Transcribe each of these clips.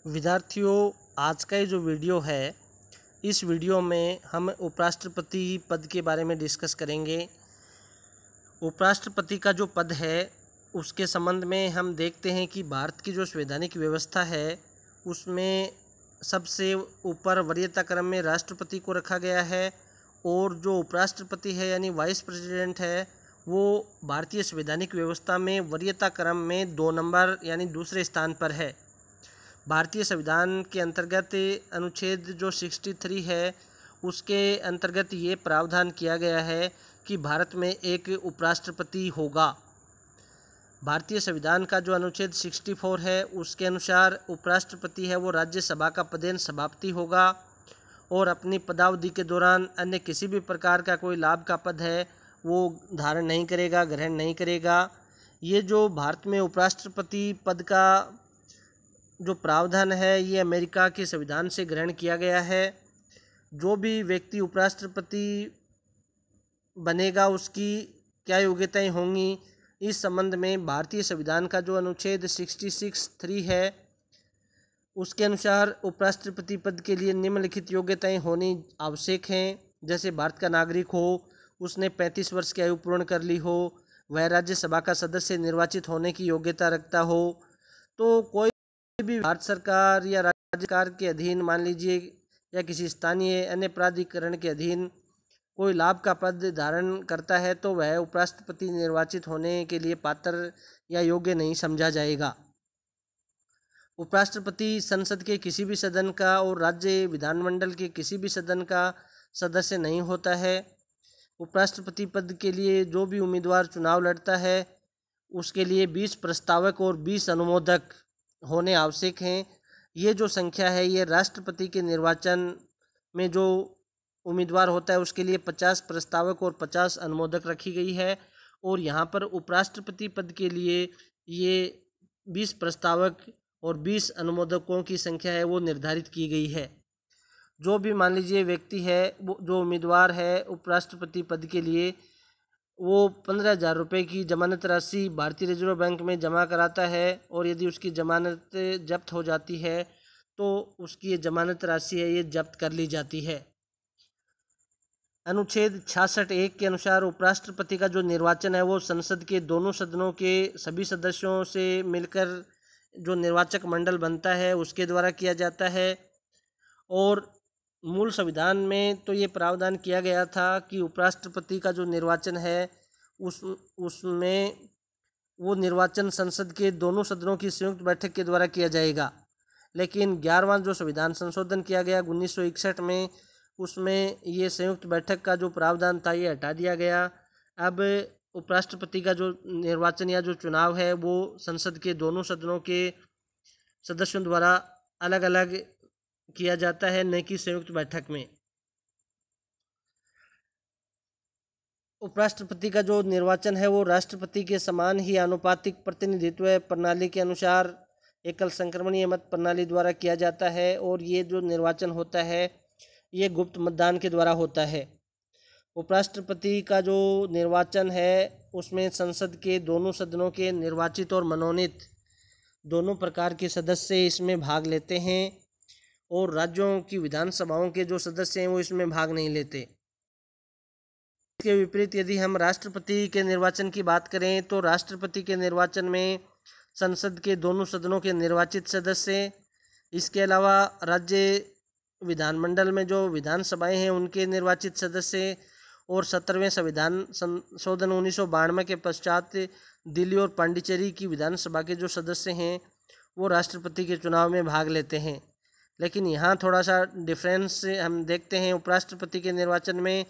विद्यार्थियों, आज का ये जो वीडियो है, इस वीडियो में हम उपराष्ट्रपति पद के बारे में डिस्कस करेंगे। उपराष्ट्रपति का जो पद है उसके संबंध में हम देखते हैं कि भारत की जो संवैधानिक व्यवस्था है उसमें सबसे ऊपर वरीयता क्रम में राष्ट्रपति को रखा गया है और जो उपराष्ट्रपति है यानी वाइस प्रेसिडेंट है वो भारतीय संवैधानिक व्यवस्था में वरीयता क्रम में 2 नंबर यानी दूसरे स्थान पर है। भारतीय संविधान के अंतर्गत अनुच्छेद जो 63 है उसके अंतर्गत ये प्रावधान किया गया है कि भारत में एक उपराष्ट्रपति होगा। भारतीय संविधान का जो अनुच्छेद 64 है उसके अनुसार उपराष्ट्रपति है वो राज्यसभा का पदेन सभापति होगा और अपनी पदावधि के दौरान अन्य किसी भी प्रकार का कोई लाभ का पद है वो धारण नहीं करेगा, ग्रहण नहीं करेगा। ये जो भारत में उपराष्ट्रपति पद का जो प्रावधान है ये अमेरिका के संविधान से ग्रहण किया गया है। जो भी व्यक्ति उपराष्ट्रपति बनेगा उसकी क्या योग्यताएं होंगी, इस संबंध में भारतीय संविधान का जो अनुच्छेद 66(3) है उसके अनुसार उपराष्ट्रपति पद के लिए निम्नलिखित योग्यताएं होनी आवश्यक हैं। जैसे भारत का नागरिक हो, उसने 35 वर्ष की आयु पूर्ण कर ली हो, वह राज्यसभा का सदस्य निर्वाचित होने की योग्यता रखता हो, तो कोई भी भारत सरकार या राज्य सरकार के अधीन मान लीजिए या किसी स्थानीय अन्य प्राधिकरण के अधीन कोई लाभ का पद धारण करता है तो वह उपराष्ट्रपति निर्वाचित होने के लिए पात्र या योग्य नहीं समझा जाएगा। उपराष्ट्रपति संसद के किसी भी सदन का और राज्य विधानमंडल के किसी भी सदन का सदस्य नहीं होता है। उपराष्ट्रपति पद के लिए जो भी उम्मीदवार चुनाव लड़ता है उसके लिए 20 प्रस्तावक और 20 अनुमोदक होने आवश्यक हैं। ये जो संख्या है ये राष्ट्रपति के निर्वाचन में जो उम्मीदवार होता है उसके लिए 50 प्रस्तावक और 50 अनुमोदक रखी गई है और यहाँ पर उपराष्ट्रपति पद के लिए ये 20 प्रस्तावक और 20 अनुमोदकों की संख्या है वो निर्धारित की गई है। जो भी मान लीजिए व्यक्ति है वो जो उम्मीदवार है उपराष्ट्रपति पद के लिए वो 15,000 रुपये की जमानत राशि भारतीय रिजर्व बैंक में जमा कराता है और यदि उसकी जमानत जब्त हो जाती है तो उसकी ये जमानत राशि है ये जब्त कर ली जाती है। अनुच्छेद 66(1) के अनुसार उपराष्ट्रपति का जो निर्वाचन है वो संसद के दोनों सदनों के सभी सदस्यों से मिलकर जो निर्वाचक मंडल बनता है उसके द्वारा किया जाता है। और मूल संविधान में तो ये प्रावधान किया गया था कि उपराष्ट्रपति का जो निर्वाचन है उसमें वो निर्वाचन संसद के दोनों सदनों की संयुक्त बैठक के द्वारा किया जाएगा। लेकिन 11वां जो संविधान संशोधन किया गया 1961 में उसमें ये संयुक्त बैठक का जो प्रावधान था ये हटा दिया गया। अब उपराष्ट्रपति का जो निर्वाचन या जो चुनाव है वो संसद के दोनों सदनों के सदस्यों द्वारा अलग अलग किया जाता है, न कि संयुक्त बैठक में। उपराष्ट्रपति का जो निर्वाचन है वो राष्ट्रपति के समान ही आनुपातिक प्रतिनिधित्व प्रणाली के अनुसार एकल संक्रमणीय मत प्रणाली द्वारा किया जाता है और ये जो निर्वाचन होता है ये गुप्त मतदान के द्वारा होता है। उपराष्ट्रपति का जो निर्वाचन है उसमें संसद के दोनों सदनों के निर्वाचित और मनोनीत दोनों प्रकार के सदस्य इसमें भाग लेते हैं और राज्यों की विधानसभाओं के जो सदस्य हैं वो इसमें भाग नहीं लेते। इसके विपरीत यदि हम राष्ट्रपति के निर्वाचन की बात करें तो राष्ट्रपति के निर्वाचन में संसद के दोनों सदनों के निर्वाचित सदस्य, इसके अलावा राज्य विधानमंडल में जो विधानसभाएं हैं उनके निर्वाचित सदस्य और 17वें संविधान संशोधन 1992 के पश्चात दिल्ली और पांडिचेरी की विधानसभा के जो सदस्य हैं वो राष्ट्रपति के चुनाव में भाग लेते हैं। लेकिन यहाँ थोड़ा सा डिफरेंस हम देखते हैं उपराष्ट्रपति के निर्वाचन में,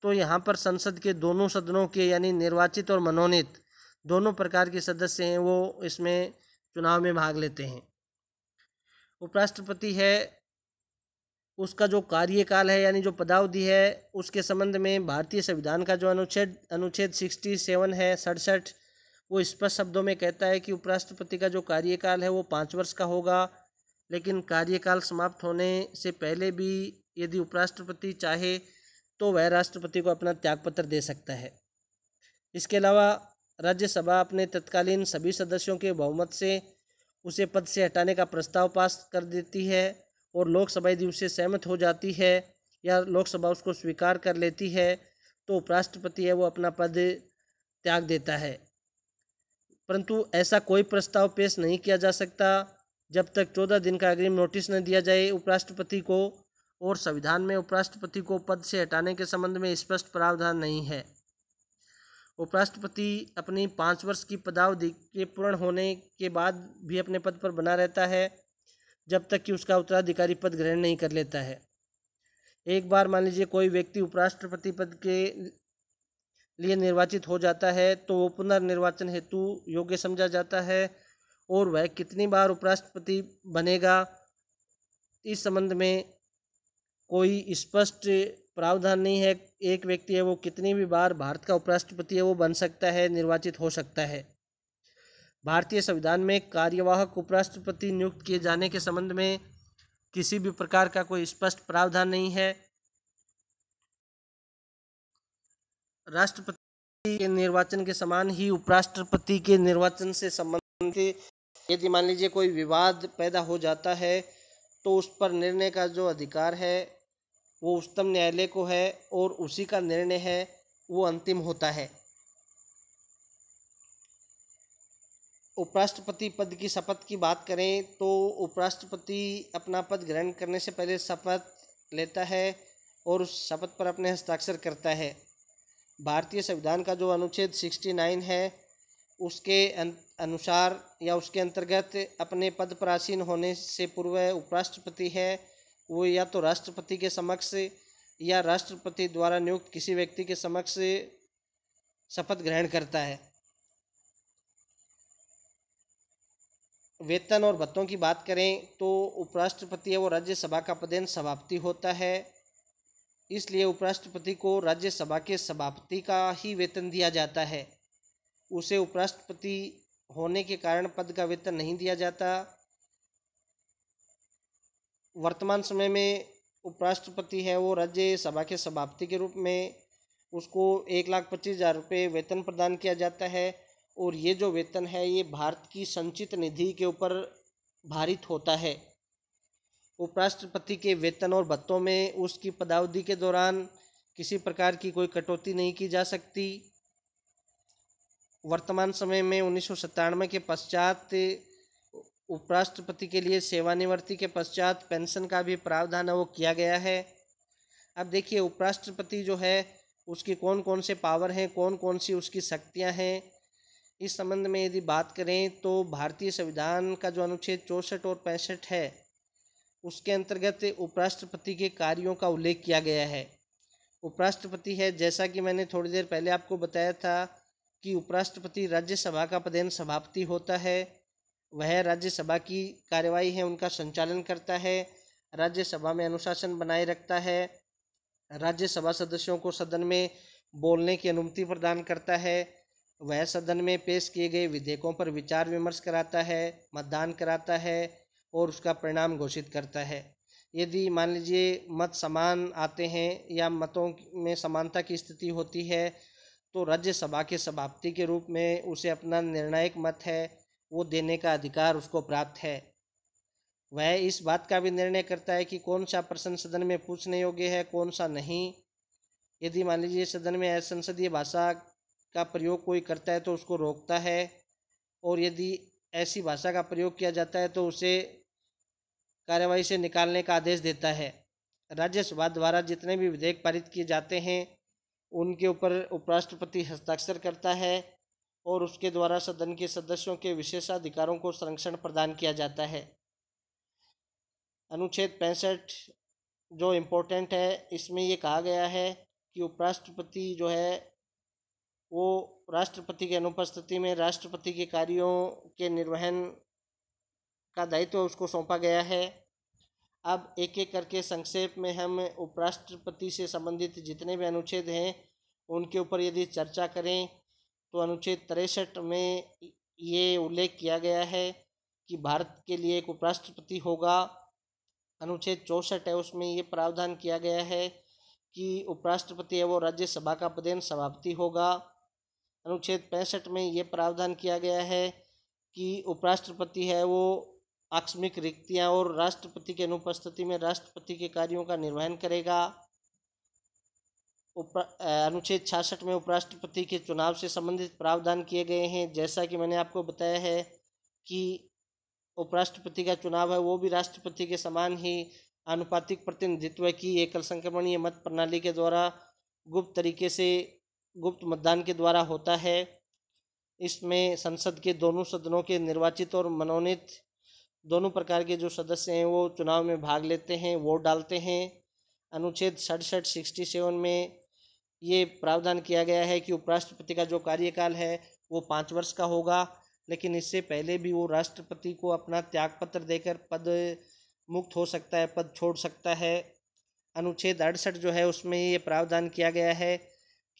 तो यहाँ पर संसद के दोनों सदनों के यानी निर्वाचित और मनोनीत दोनों प्रकार के सदस्य हैं वो इसमें चुनाव में भाग लेते हैं। उपराष्ट्रपति है उसका जो कार्यकाल है यानी जो पदावधि है उसके संबंध में भारतीय संविधान का जो अनुच्छेद 67 है 67 वो स्पष्ट शब्दों में कहता है कि उपराष्ट्रपति का जो कार्यकाल है वो 5 वर्ष का होगा। लेकिन कार्यकाल समाप्त होने से पहले भी यदि उपराष्ट्रपति चाहे तो वह राष्ट्रपति को अपना त्यागपत्र दे सकता है। इसके अलावा राज्यसभा अपने तत्कालीन सभी सदस्यों के बहुमत से उसे पद से हटाने का प्रस्ताव पास कर देती है और लोकसभा यदि उससे सहमत हो जाती है या लोकसभा उसको स्वीकार कर लेती है तो उपराष्ट्रपति है वो अपना पद त्याग देता है। परंतु ऐसा कोई प्रस्ताव पेश नहीं किया जा सकता जब तक 14 दिन का अग्रिम नोटिस न दिया जाए उपराष्ट्रपति को, और संविधान में उपराष्ट्रपति को पद से हटाने के संबंध में स्पष्ट प्रावधान नहीं है। उपराष्ट्रपति अपनी 5 वर्ष की पदावधि के पूर्ण होने के बाद भी अपने पद पर बना रहता है जब तक कि उसका उत्तराधिकारी पद ग्रहण नहीं कर लेता है। एक बार मान लीजिए कोई व्यक्ति उपराष्ट्रपति पद के लिए निर्वाचित हो जाता है तो वो पुनर्निर्वाचन हेतु योग्य समझा जाता है, और वह कितनी बार उपराष्ट्रपति बनेगा इस संबंध में कोई स्पष्ट प्रावधान नहीं है। एक व्यक्ति है वो कितनी भी बार भारत का उपराष्ट्रपति है वो बन सकता है, निर्वाचित हो सकता है। भारतीय संविधान में कार्यवाहक उपराष्ट्रपति नियुक्त किए जाने के संबंध में किसी भी प्रकार का कोई स्पष्ट प्रावधान नहीं है। राष्ट्रपति के निर्वाचन के समान ही उपराष्ट्रपति के निर्वाचन से संबंधित यदि मान लीजिए कोई विवाद पैदा हो जाता है तो उस पर निर्णय का जो अधिकार है वो उच्चतम न्यायालय को है और उसी का निर्णय है वो अंतिम होता है। उपराष्ट्रपति पद की शपथ की बात करें तो उपराष्ट्रपति अपना पद ग्रहण करने से पहले शपथ लेता है और उस शपथ पर अपने हस्ताक्षर करता है। भारतीय संविधान का जो अनुच्छेद 69 है उसके अनुसार या उसके अंतर्गत अपने पद पर आसीन होने से पूर्व उपराष्ट्रपति है वो या तो राष्ट्रपति के समक्ष या राष्ट्रपति द्वारा नियुक्त किसी व्यक्ति के समक्ष शपथ ग्रहण करता है। वेतन और भत्तों की बात करें तो उपराष्ट्रपति है वो राज्यसभा का पदेन सभापति होता है, इसलिए उपराष्ट्रपति को राज्यसभा के सभापति का ही वेतन दिया जाता है। उसे उपराष्ट्रपति होने के कारण पद का वेतन नहीं दिया जाता। वर्तमान समय में उपराष्ट्रपति है वो राज्यसभा के सभापति के रूप में उसको 1,25,000 रुपये वेतन प्रदान किया जाता है, और ये जो वेतन है ये भारत की संचित निधि के ऊपर भारित होता है। उपराष्ट्रपति के वेतन और भत्तों में उसकी पदावधि के दौरान किसी प्रकार की कोई कटौती नहीं की जा सकती। वर्तमान समय में 1997 के पश्चात उपराष्ट्रपति के लिए सेवानिवृत्ति के पश्चात पेंशन का भी प्रावधान है वो किया गया है। अब देखिए उपराष्ट्रपति जो है उसकी कौन कौन से पावर हैं, कौन कौन सी उसकी शक्तियां हैं, इस संबंध में यदि बात करें तो भारतीय संविधान का जो अनुच्छेद 64 और 65 है उसके अंतर्गत उपराष्ट्रपति के कार्यों का उल्लेख किया गया है। उपराष्ट्रपति है, जैसा कि मैंने थोड़ी देर पहले आपको बताया था कि उपराष्ट्रपति राज्यसभा का पदेन सभापति होता है। वह राज्यसभा की कार्यवाही है उनका संचालन करता है, राज्यसभा में अनुशासन बनाए रखता है, राज्यसभा सदस्यों को सदन में बोलने की अनुमति प्रदान करता है, वह सदन में पेश किए गए विधेयकों पर विचार विमर्श कराता है, मतदान कराता है और उसका परिणाम घोषित करता है। यदि मान लीजिए मत समान आते हैं या मतों में समानता की स्थिति होती है तो राज्यसभा के सभापति के रूप में उसे अपना निर्णायक मत है वो देने का अधिकार उसको प्राप्त है। वह इस बात का भी निर्णय करता है कि कौन सा प्रश्न सदन में पूछने योग्य है, कौन सा नहीं। यदि मान लीजिए सदन में असंसदीय भाषा का प्रयोग कोई करता है तो उसको रोकता है, और यदि ऐसी भाषा का प्रयोग किया जाता है तो उसे कार्यवाही से निकालने का आदेश देता है। राज्यसभा द्वारा जितने भी विधेयक पारित किए जाते हैं उनके ऊपर उपराष्ट्रपति हस्ताक्षर करता है और उसके द्वारा सदन के सदस्यों के विशेषाधिकारों को संरक्षण प्रदान किया जाता है। अनुच्छेद 65 जो इम्पोर्टेंट है, इसमें ये कहा गया है कि उपराष्ट्रपति जो है वो राष्ट्रपति की अनुपस्थिति में राष्ट्रपति के कार्यों के निर्वहन का दायित्व उसको सौंपा गया है। अब एक एक करके संक्षेप में हम उपराष्ट्रपति से संबंधित जितने भी अनुच्छेद हैं उनके ऊपर यदि चर्चा करें तो अनुच्छेद 63 में ये उल्लेख किया गया है कि भारत के लिए एक उपराष्ट्रपति होगा। अनुच्छेद 64 है उसमें ये प्रावधान किया गया है कि उपराष्ट्रपति है वो राज्यसभा का पदेन सभापति होगा। अनुच्छेद 65 में ये प्रावधान किया गया है कि उपराष्ट्रपति है वो आकस्मिक रिक्तियां और राष्ट्रपति की अनुपस्थिति में राष्ट्रपति के कार्यों का निर्वहन करेगा। अनुच्छेद 66 में उपराष्ट्रपति के चुनाव से संबंधित प्रावधान किए गए हैं। जैसा कि मैंने आपको बताया है कि उपराष्ट्रपति का चुनाव है वो भी राष्ट्रपति के समान ही आनुपातिक प्रतिनिधित्व की एकल संक्रमणीय मत प्रणाली के द्वारा गुप्त तरीके से गुप्त मतदान के द्वारा होता है। इसमें संसद के दोनों सदनों के निर्वाचित और मनोनीत दोनों प्रकार के जो सदस्य हैं वो चुनाव में भाग लेते हैं, वोट डालते हैं। अनुच्छेद 67 में ये प्रावधान किया गया है कि उपराष्ट्रपति का जो कार्यकाल है वो 5 वर्ष का होगा, लेकिन इससे पहले भी वो राष्ट्रपति को अपना त्यागपत्र देकर पद मुक्त हो सकता है, पद छोड़ सकता है। अनुच्छेद 68 जो है उसमें ये प्रावधान किया गया है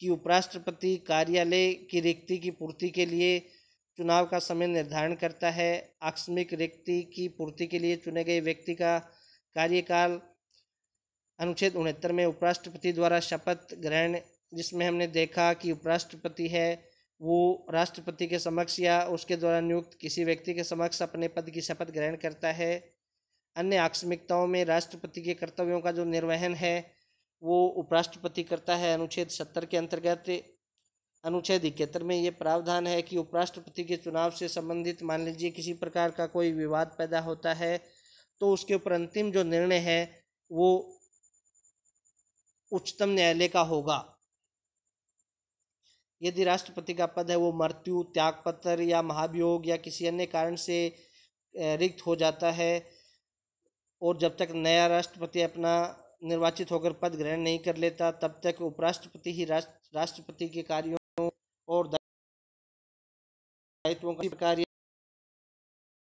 कि उपराष्ट्रपति कार्यालय की रिक्ति की पूर्ति के लिए चुनाव का समय निर्धारण करता है। आकस्मिक रिक्ति की पूर्ति के लिए चुने गए व्यक्ति का कार्यकाल अनुच्छेद 69 में उपराष्ट्रपति द्वारा शपथ ग्रहण, जिसमें हमने देखा कि उपराष्ट्रपति है वो राष्ट्रपति के समक्ष या उसके द्वारा नियुक्त किसी व्यक्ति के समक्ष अपने पद की शपथ ग्रहण करता है। अन्य आकस्मिकताओं में राष्ट्रपति के कर्तव्यों का जो निर्वहन है वो उपराष्ट्रपति करता है। अनुच्छेद 70 के अंतर्गत अनुच्छेद 71 में ये प्रावधान है कि उपराष्ट्रपति के चुनाव से संबंधित मान लीजिए किसी प्रकार का कोई विवाद पैदा होता है तो उसके ऊपर अंतिम जो निर्णय है वो उच्चतम न्यायालय का होगा। यदि राष्ट्रपति का पद है वो मृत्यु, त्यागपत्र या महाभियोग या किसी अन्य कारण से रिक्त हो जाता है और जब तक नया राष्ट्रपति अपना निर्वाचित होकर पद ग्रहण नहीं कर लेता तब तक उपराष्ट्रपति ही राष्ट्रपति के कार्यों और दायित्वों का कार्य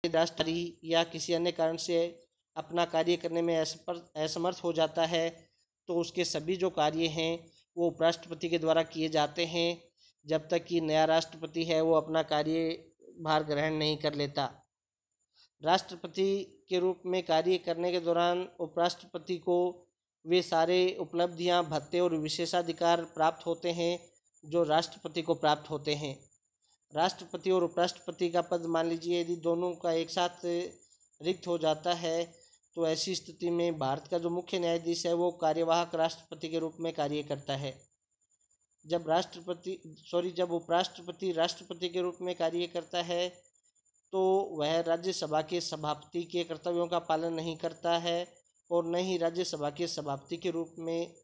राष्ट्रपति या किसी अन्य कारण से अपना कार्य करने में असमर्थ हो जाता है तो उसके सभी जो कार्य हैं वो उपराष्ट्रपति के द्वारा किए जाते हैं जब तक कि नया राष्ट्रपति है वो अपना कार्यभार ग्रहण नहीं कर लेता। राष्ट्रपति के रूप में कार्य करने के दौरान उपराष्ट्रपति को वे सारे उपलब्धियां, भत्ते और विशेषाधिकार प्राप्त होते हैं जो राष्ट्रपति को प्राप्त होते हैं। राष्ट्रपति और उपराष्ट्रपति का पद मान लीजिए यदि दोनों का एक साथ रिक्त हो जाता है तो ऐसी स्थिति में भारत का जो मुख्य न्यायाधीश है वो कार्यवाहक राष्ट्रपति के रूप में कार्य करता है। जब उपराष्ट्रपति राष्ट्रपति के रूप में कार्य करता है तो वह राज्यसभा के सभापति के कर्तव्यों का पालन नहीं करता है और न ही राज्यसभा के सभापति के रूप में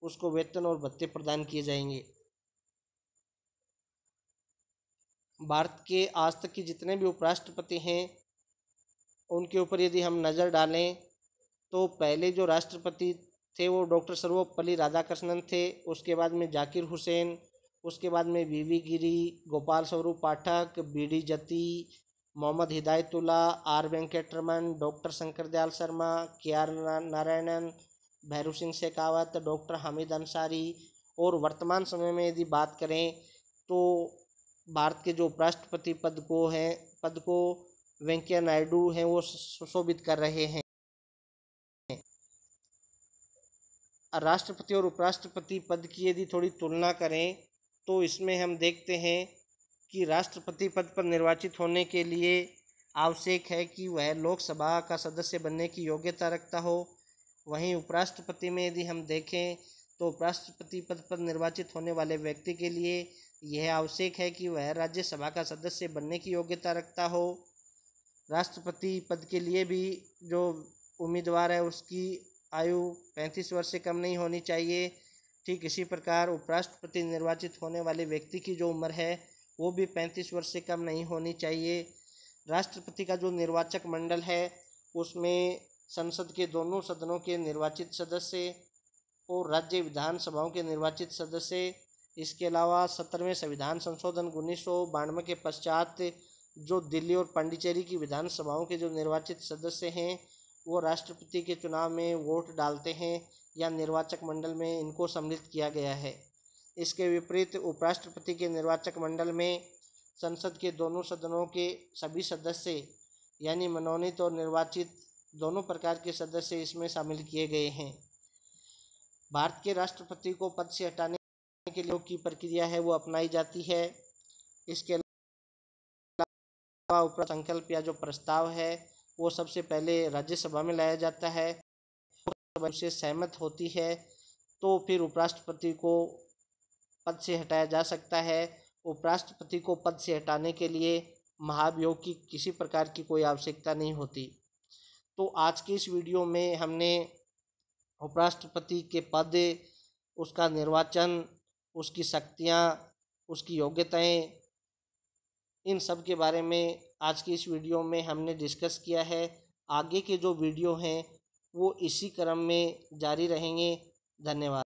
उसको वेतन और भत्ते प्रदान किए जाएंगे। भारत के आज तक के जितने भी उपराष्ट्रपति हैं उनके ऊपर यदि हम नज़र डालें तो पहले जो राष्ट्रपति थे वो डॉक्टर सर्वपल्ली राधाकृष्णन थे, उसके बाद में जाकिर हुसैन, उसके बाद में वी गिरी, गोपाल स्वरूप पाठक, बी डी जती, मोहम्मद हिदायतुल्ला, आर वेंकटरमन, डॉक्टर शंकर दयाल शर्मा, के आर नारायणन, भैरू सिंह शेखावत, डॉक्टर हामिद अंसारी। और वर्तमान समय में यदि बात करें तो भारत के जो उपराष्ट्रपति पद को वेंकैया नायडू हैं वो सुशोभित कर रहे हैं। राष्ट्रपति और उपराष्ट्रपति पद की यदि थोड़ी तुलना करें तो इसमें हम देखते हैं कि राष्ट्रपति पद पर निर्वाचित होने के लिए आवश्यक है कि वह लोकसभा का सदस्य बनने की योग्यता रखता हो। वहीं उपराष्ट्रपति में यदि हम देखें तो उपराष्ट्रपति पद पर निर्वाचित होने वाले व्यक्ति के लिए यह आवश्यक है कि वह राज्यसभा का सदस्य बनने की योग्यता रखता हो। राष्ट्रपति पद के लिए भी जो उम्मीदवार है उसकी आयु 35 वर्ष से कम नहीं होनी चाहिए। ठीक इसी प्रकार उपराष्ट्रपति निर्वाचित होने वाले व्यक्ति की जो उम्र है वो भी 35 वर्ष से कम नहीं होनी चाहिए। राष्ट्रपति का जो निर्वाचक मंडल है उसमें संसद के दोनों सदनों के निर्वाचित सदस्य और राज्य विधानसभाओं के निर्वाचित सदस्य, इसके अलावा 17वें संविधान संशोधन 1992 के पश्चात जो दिल्ली और पांडिचेरी की विधानसभाओं के जो निर्वाचित सदस्य हैं वो राष्ट्रपति के चुनाव में वोट डालते हैं या निर्वाचक मंडल में इनको सम्मिलित किया गया है। इसके विपरीत उपराष्ट्रपति के निर्वाचक मंडल में संसद के दोनों सदनों के सभी सदस्य यानी मनोनीत और निर्वाचित दोनों प्रकार के सदस्य इसमें शामिल किए गए हैं। भारत के राष्ट्रपति को पद से हटाने के लिए की प्रक्रिया है वो अपनाई जाती है। इसके उपराष्ट्रपति संकल्प या जो प्रस्ताव है वो सबसे पहले राज्यसभा में लाया जाता है, लोकसभा उससे सहमत होती है तो फिर उपराष्ट्रपति को पद से हटाया जा सकता है। उपराष्ट्रपति को पद से हटाने के लिए महाभियोग की किसी प्रकार की कोई आवश्यकता नहीं होती। तो आज की इस वीडियो में हमने उपराष्ट्रपति के पद, उसका निर्वाचन, उसकी शक्तियाँ, उसकी योग्यताएं, इन सब के बारे में आज की इस वीडियो में हमने डिस्कस किया है। आगे के जो वीडियो हैं वो इसी क्रम में जारी रहेंगे। धन्यवाद।